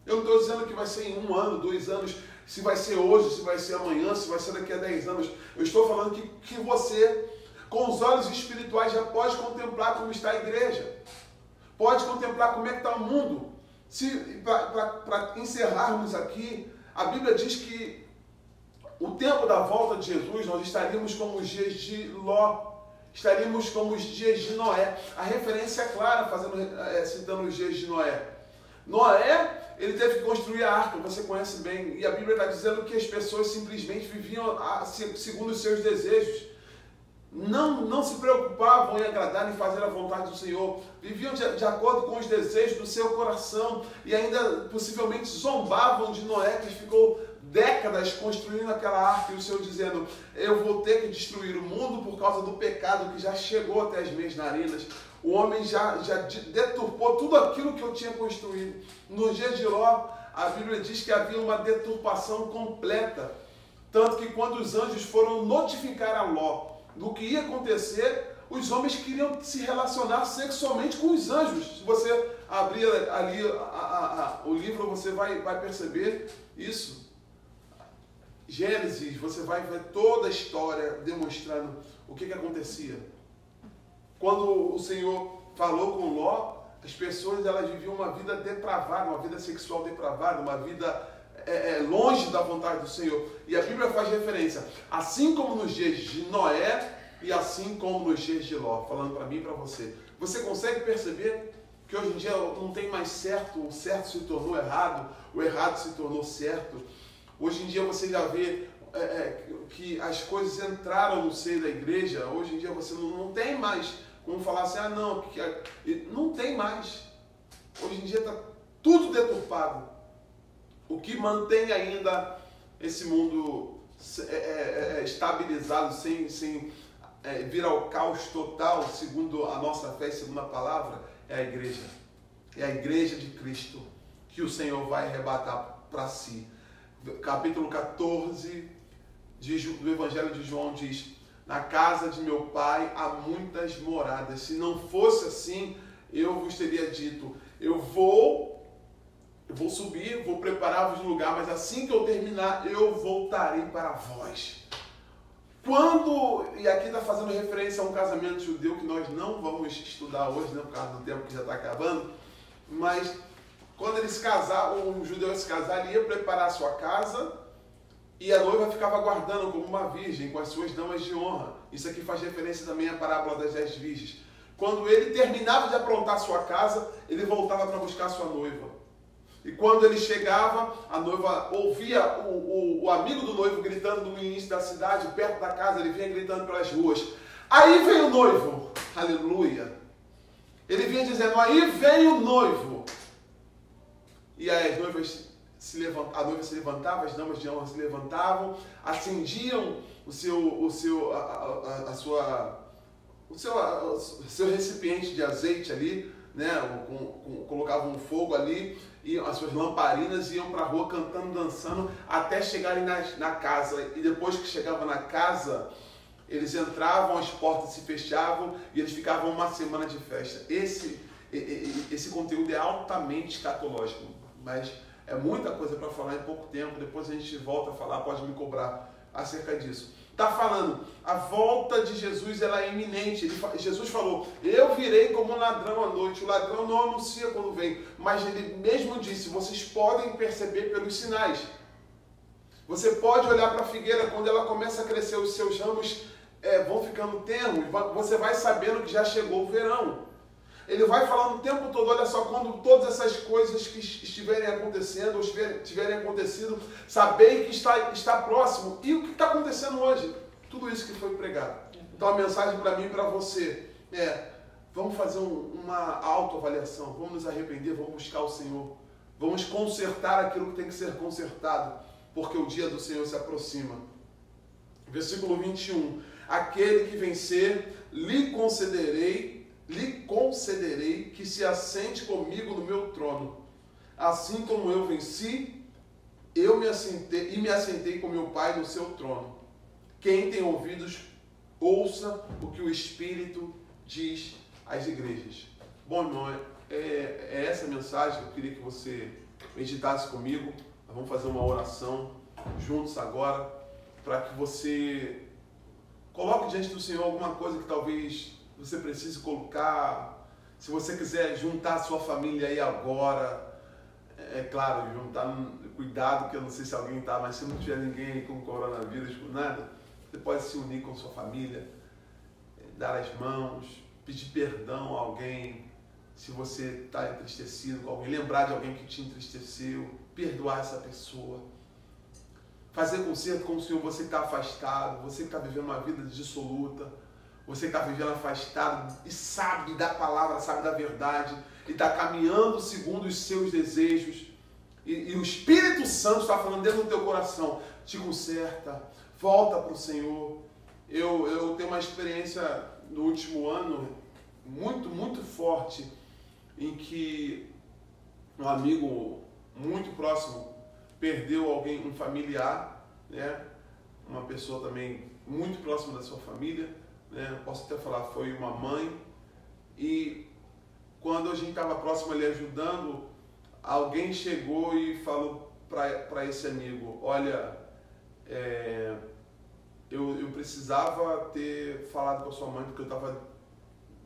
Eu não estou dizendo que vai ser em 1 ano, 2 anos, se vai ser hoje, se vai ser amanhã, se vai ser daqui a 10 anos. Eu estou falando que você, com os olhos espirituais, já pode contemplar como está a igreja. Pode contemplar como é que está o mundo. Para encerrarmos aqui, a Bíblia diz que o tempo da volta de Jesus, nós estaríamos como os dias de Ló, estaríamos como os dias de Noé. A referência é clara, citando os dias de Noé. Noé, ele teve que construir a arca, você conhece bem, e a Bíblia está dizendo que as pessoas simplesmente viviam segundo os seus desejos. Não se preocupavam em agradar e fazer a vontade do Senhor, viviam de acordo com os desejos do seu coração e ainda possivelmente zombavam de Noé, que ficou décadas construindo aquela arca, e o Senhor dizendo: eu vou ter que destruir o mundo por causa do pecado que já chegou até as minhas narinas. O homem já deturpou tudo aquilo que eu tinha construído. Nos dias de Ló, a Bíblia diz que havia uma deturpação completa, tanto que quando os anjos foram notificar a Ló do que ia acontecer, os homens queriam se relacionar sexualmente com os anjos. Se você abrir ali o livro, você vai perceber isso. Gênesis, você vai ver toda a história demonstrando o que acontecia. Quando o Senhor falou com Ló, as pessoas elas viviam uma vida depravada, uma vida sexual depravada, uma vida longe da vontade do Senhor. E a Bíblia faz referência, assim como nos dias de Noé e assim como nos dias de Ló, falando para mim e para você. Você consegue perceber que hoje em dia não tem mais certo, o certo se tornou errado, o errado se tornou certo. Hoje em dia você já vê que as coisas entraram no seio da igreja. Hoje em dia você não tem mais como falar assim, não tem mais. Hoje em dia está tudo deturpado. O que mantém ainda esse mundo estabilizado, sem vir ao caos total, segundo a nossa fé, segundo a palavra, é a igreja. É a igreja de Cristo que o Senhor vai arrebatar para si. Capítulo 14 do Evangelho de João diz: na casa de meu pai há muitas moradas. Se não fosse assim, eu vos teria dito, eu vou subir, vou preparar-vos um lugar, mas assim que eu terminar, eu voltarei para vós. E aqui está fazendo referência a um casamento judeu que nós não vamos estudar hoje, né, por causa do tempo que já está acabando, mas quando ele se casar, um judeu se casar, ele ia preparar a sua casa e a noiva ficava aguardando como uma virgem com as suas damas de honra. Isso aqui faz referência também à parábola das 10 virgens. Quando ele terminava de aprontar a sua casa, ele voltava para buscar a sua noiva. E quando ele chegava, a noiva ouvia o amigo do noivo gritando no início da cidade, perto da casa, ele vinha gritando pelas ruas. Aí vem o noivo, aleluia. Ele vinha dizendo, aí vem o noivo. E aí a noiva se levantava, as damas de honra se levantavam, acendiam o seu recipiente de azeite ali, né? Colocavam um fogo ali, e as suas lamparinas iam para a rua cantando, dançando, até chegarem na casa. E depois que chegavam na casa, eles entravam, as portas se fechavam e eles ficavam uma semana de festa. Esse conteúdo é altamente escatológico, mas é muita coisa para falar em pouco tempo. Depois a gente volta a falar, pode me cobrar acerca disso. Está falando, a volta de Jesus ela é iminente. Jesus falou, eu virei como um ladrão à noite. O ladrão não anuncia quando vem, mas ele mesmo disse, vocês podem perceber pelos sinais. Você pode olhar para a figueira, quando ela começa a crescer, os seus ramos vão ficando tenros, você vai sabendo que já chegou o verão. Ele vai falando o tempo todo, olha só, quando todas essas coisas que estiverem acontecendo, ou tiverem acontecido, sabei que está próximo. E o que está acontecendo hoje? Tudo isso que foi pregado. Então a mensagem para mim e para você vamos fazer uma autoavaliação, vamos nos arrepender, vamos buscar o Senhor, vamos consertar aquilo que tem que ser consertado, porque o dia do Senhor se aproxima. Versículo 21, aquele que vencer, lhe concederei que se assente comigo no meu trono. Assim como eu venci, me assentei com meu Pai no seu trono. Quem tem ouvidos, ouça o que o Espírito diz às igrejas. Bom, irmão, é essa mensagem que eu queria que você meditasse comigo. Nós vamos fazer uma oração juntos agora, para que você coloque diante do Senhor alguma coisa que talvez você precise colocar. Se você quiser juntar a sua família aí agora, é claro, juntar, cuidado, que eu não sei se alguém está, mas se não tiver ninguém aí com coronavírus, com nada, você pode se unir com sua família, dar as mãos, pedir perdão a alguém, se você está entristecido com alguém, lembrar de alguém que te entristeceu, perdoar essa pessoa, fazer conserto com o Senhor, você que está afastado, você que está vivendo uma vida dissoluta, você que está vivendo afastado e sabe da palavra, sabe da verdade, e está caminhando segundo os seus desejos, e o Espírito Santo está falando dentro do teu coração, te conserta, volta para o Senhor. Eu tenho uma experiência no último ano muito, muito forte, em que um amigo muito próximo perdeu alguém, um familiar, né? Uma pessoa também muito próxima da sua família, né? Posso até falar, foi uma mãe, e quando a gente estava próximo ali ajudando, alguém chegou e falou para esse amigo, olha, eu precisava ter falado com a sua mãe, porque eu estava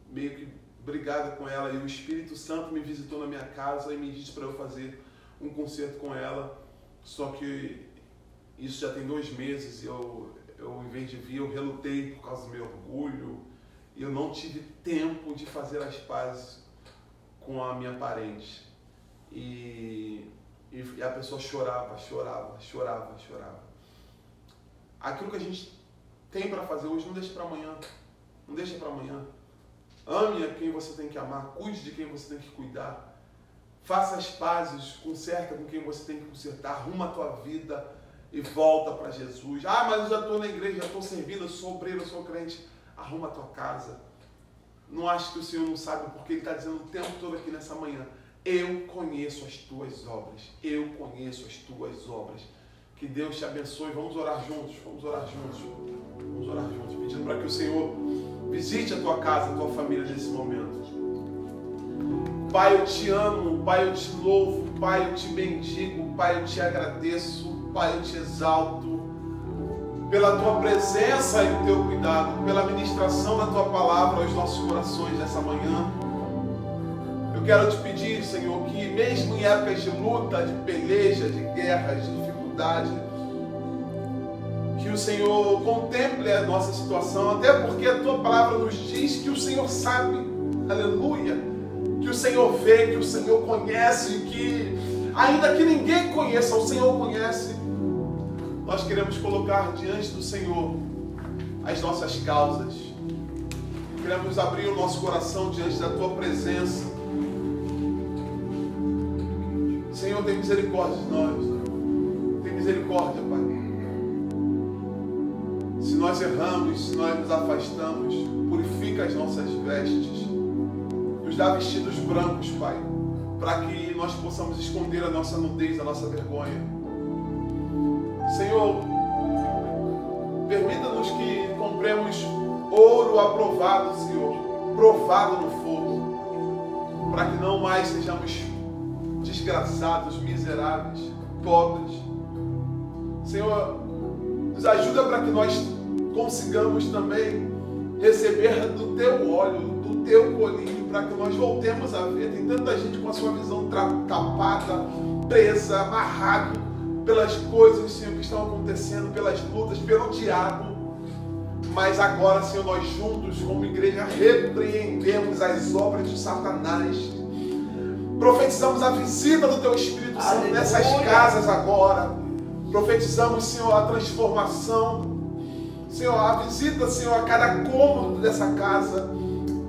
meio que brigada com ela, e o Espírito Santo me visitou na minha casa e me disse para eu fazer um concerto com ela, só que isso já tem 2 meses, e eu em vez de vir, eu relutei por causa do meu orgulho, e eu não tive tempo de fazer as pazes com a minha parente. E a pessoa chorava. Aquilo que a gente tem para fazer hoje, não deixa para amanhã. Não deixa para amanhã. Ame a quem você tem que amar, cuide de quem você tem que cuidar. Faça as pazes, conserta com quem você tem que consertar, arruma a tua vida e volta para Jesus. Ah, mas eu já estou na igreja, já estou servindo, eu sou obreiro, eu sou crente. Arruma a tua casa. Não ache que o Senhor não sabe, porque Ele está dizendo o tempo todo aqui nessa manhã: eu conheço as tuas obras. Eu conheço as tuas obras. Que Deus te abençoe. Vamos orar juntos. Vamos orar juntos, pedindo para que o Senhor visite a tua casa, a tua família nesse momento. Pai, eu te amo. Pai, eu te louvo. Pai, eu te bendigo. Pai, eu te agradeço. Pai, eu te exalto pela tua presença e o teu cuidado, pela ministração da tua palavra aos nossos corações nessa manhã. Eu quero te pedir, Senhor, que mesmo em épocas de luta, de peleja, de guerra, de dificuldade, que o Senhor contemple a nossa situação, até porque a tua palavra nos diz que o Senhor sabe, aleluia, que o Senhor vê, que o Senhor conhece, que ainda que ninguém conheça, o Senhor conhece. Nós queremos colocar diante do Senhor as nossas causas. Queremos abrir o nosso coração diante da tua presença. Senhor, tem misericórdia de nós. Tem misericórdia, Pai. Se nós erramos, se nós nos afastamos, purifica as nossas vestes. Nos dá vestidos brancos, Pai, para que nós possamos esconder a nossa nudez, a nossa vergonha. Senhor, permita-nos que compremos ouro aprovado, Senhor, provado no fogo, para que não mais sejamos desgraçados, miseráveis, pobres. Senhor, nos ajuda para que nós consigamos também receber do teu óleo, do teu colírio, para que nós voltemos a ver. Tem tanta gente com a sua visão tapada, presa, amarrada pelas coisas, Senhor, que estão acontecendo, pelas lutas, pelo diabo. Mas agora, Senhor, nós juntos, como igreja, repreendemos as obras de Satanás. Profetizamos a visita do Teu Espírito Santo nessas casas agora. Profetizamos, Senhor, a transformação. Senhor, a visita, Senhor, a cada cômodo dessa casa.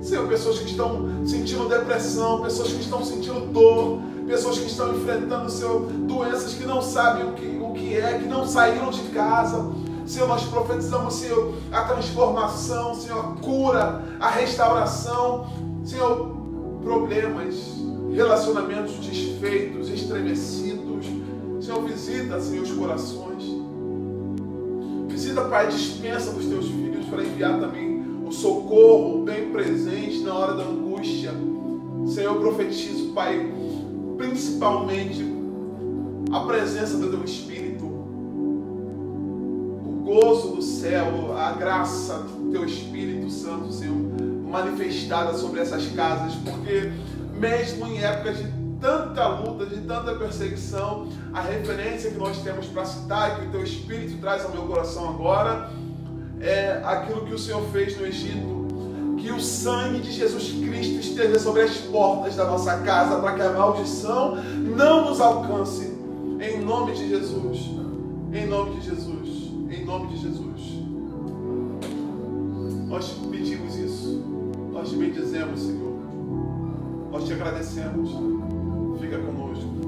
Senhor, pessoas que estão sentindo depressão, pessoas que estão sentindo dor, pessoas que estão enfrentando, Senhor, doenças que não sabem o que é, que não saíram de casa. Senhor, nós profetizamos, Senhor, a transformação, Senhor, a cura, a restauração. Senhor, problemas, relacionamentos desfeitos, estremecidos. Senhor, visita, Senhor, os corações. Visita, Pai, a dispensa dos Teus filhos para enviar também o socorro bem presente na hora da angústia. Senhor, eu profetizo, Pai, principalmente a presença do Teu Espírito, o gozo do céu, a graça do Teu Espírito Santo, Senhor, manifestada sobre essas casas, porque mesmo em épocas de tanta luta, de tanta perseguição, a referência que nós temos para citar e que o Teu Espírito traz ao meu coração agora é aquilo que o Senhor fez no Egito. Que o sangue de Jesus Cristo esteja sobre as portas da nossa casa, para que a maldição não nos alcance. Em nome de Jesus. Em nome de Jesus. Em nome de Jesus. Nós te pedimos isso. Nós te bendizemos, Senhor. Nós te agradecemos. Fica conosco.